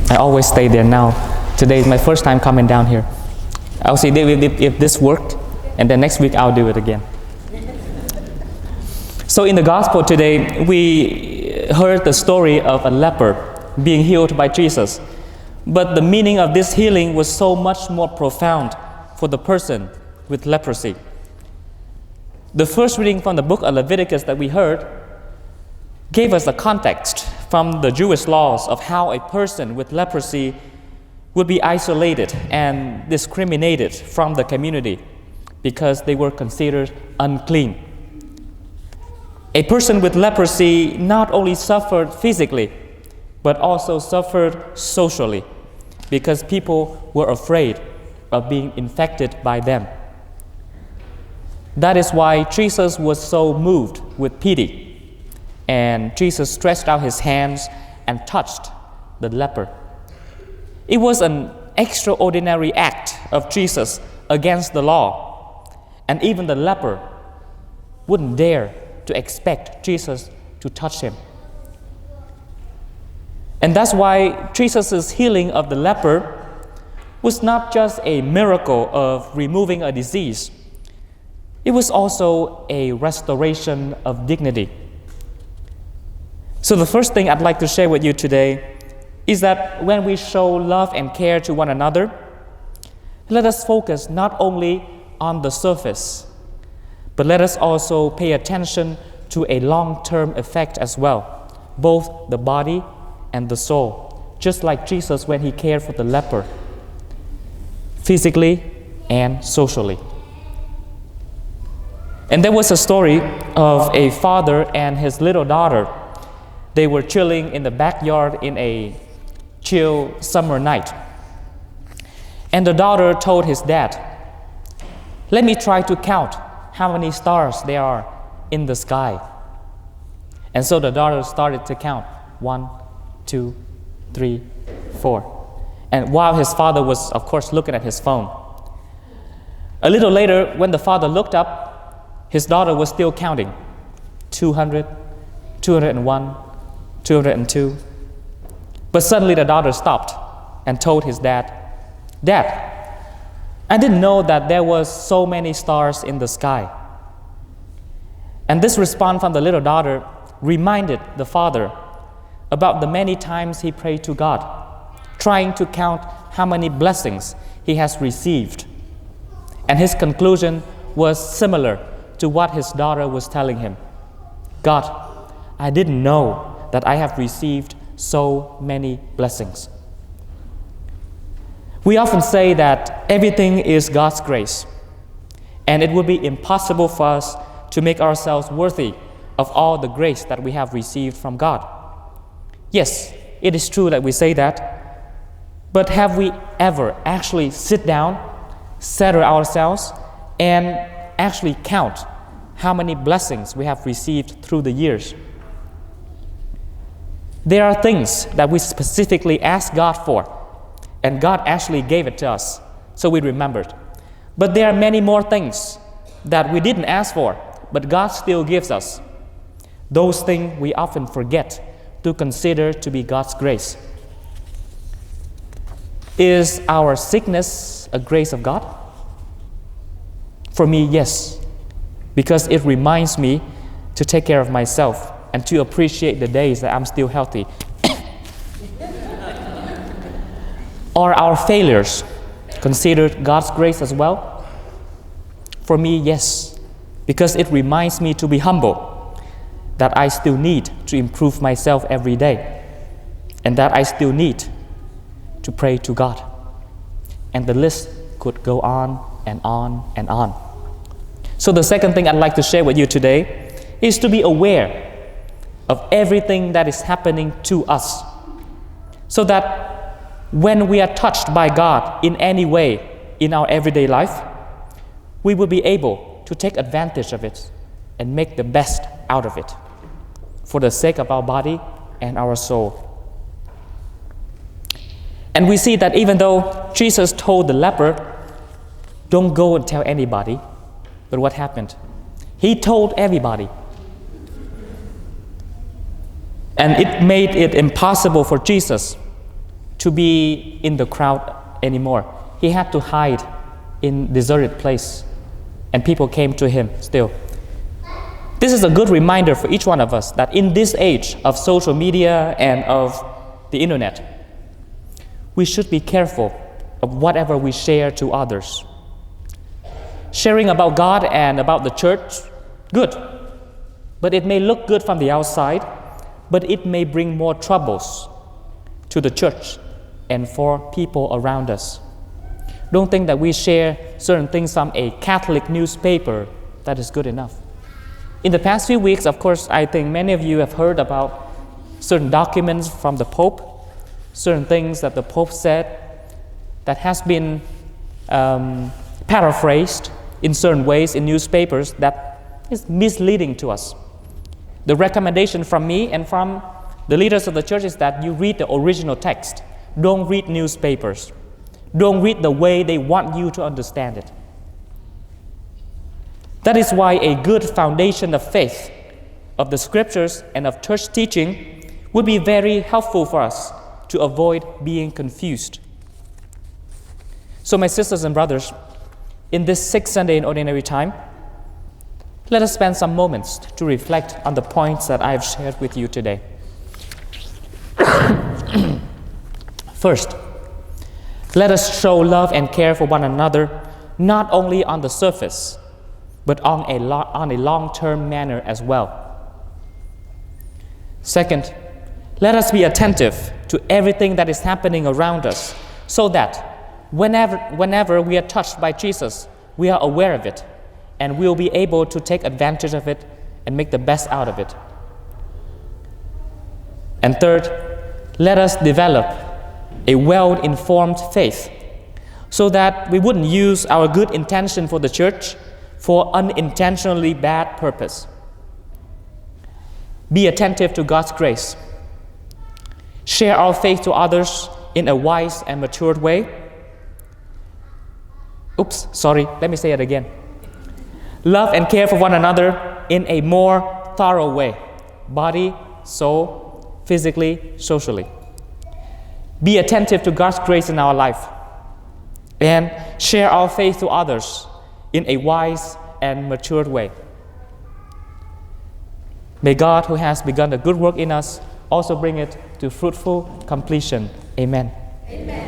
I always stay there now. Today is my first time coming down here. I'll see if this worked, and then next week I'll do it again. So in the gospel today, we heard the story of a leper being healed by Jesus. But the meaning of this healing was so much more profound for the person with leprosy. The first reading from the book of Leviticus that we heard gave us a context from the Jewish laws of how a person with leprosy would be isolated and discriminated from the community because they were considered unclean. A person with leprosy not only suffered physically, but also suffered socially because people were afraid of being infected by them. That is why Jesus was so moved with pity, and Jesus stretched out his hands and touched the leper. It was an extraordinary act of Jesus against the law, and even the leper wouldn't dare to expect Jesus to touch him. And that's why Jesus' healing of the leper was not just a miracle of removing a disease. It was also a restoration of dignity. So the first thing I'd like to share with you today is that when we show love and care to one another, let us focus not only on the surface, but let us also pay attention to a long-term effect as well, both the body and the soul, just like Jesus when he cared for the leper, physically and socially. And there was a story of a father and his little daughter. They were chilling in the backyard in a chill summer night. And the daughter told his dad, "Let me try to count how many stars there are in the sky." And so the daughter started to count 1, 2, 3, 4. And while his father was, of course, looking at his phone. A little later, when the father looked up, his daughter was still counting 200, 201, 202. But suddenly the daughter stopped and told his dad, "Dad, I didn't know that there was so many stars in the sky." And this response from the little daughter reminded the father about the many times he prayed to God, trying to count how many blessings he has received. And his conclusion was similar to what his daughter was telling him. "God, I didn't know that I have received so many blessings." We often say that everything is God's grace, and it would be impossible for us to make ourselves worthy of all the grace that we have received from God. Yes, it is true that we say that, but have we ever actually sit down, settle ourselves, and actually count how many blessings we have received through the years? There are things that we specifically asked God for, and God actually gave it to us, so we remembered. But there are many more things that we didn't ask for, but God still gives us. Those things we often forget to consider to be God's grace. Is our sickness a grace of God? For me, yes, because it reminds me to take care of myself and to appreciate the days that I'm still healthy. Are our failures considered God's grace as well? For me, yes, because it reminds me to be humble, that I still need to improve myself every day, and that I still need to pray to God. And the list could go on and on and on. So the second thing I'd like to share with you today is to be aware of everything that is happening to us, so that when we are touched by God in any way in our everyday life, we will be able to take advantage of it and make the best out of it for the sake of our body and our soul. And we see that even though Jesus told the leper, "Don't go and tell anybody," but what happened? He told everybody. And it made it impossible for Jesus to be in the crowd anymore. He had to hide in deserted place, and people came to him still. This is a good reminder for each one of us that in this age of social media and of the internet, we should be careful of whatever we share to others. Sharing about God and about the church, good. But it may look good from the outside, but it may bring more troubles to the church and for people around us. Don't think that we share certain things from a Catholic newspaper that is good enough. In the past few weeks, of course, I think many of you have heard about certain documents from the Pope, certain things that the Pope said that has been paraphrased in certain ways in newspapers that is misleading to us. The recommendation from me and from the leaders of the church is that you read the original text. Don't read newspapers. Don't read the way they want you to understand it. That is why a good foundation of faith, of the scriptures and of church teaching would be very helpful for us to avoid being confused. So my sisters and brothers, in this sixth Sunday in Ordinary Time, let us spend some moments to reflect on the points that I have shared with you today. First, let us show love and care for one another, not only on the surface, but on a long-term manner as well. Second, let us be attentive to everything that is happening around us, so that whenever we are touched by Jesus, we are aware of it, and we will be able to take advantage of it and make the best out of it. And third, let us develop a well-informed faith, so that we wouldn't use our good intention for the church for unintentionally bad purpose. Be attentive to God's grace. Share our faith to others in a wise and matured way. Let me say it again. Love and care for one another in a more thorough way, body, soul, physically, socially. Be attentive to God's grace in our life, and share our faith to others in a wise and matured way. May God, who has begun a good work in us, also bring it to fruitful completion. Amen. Amen.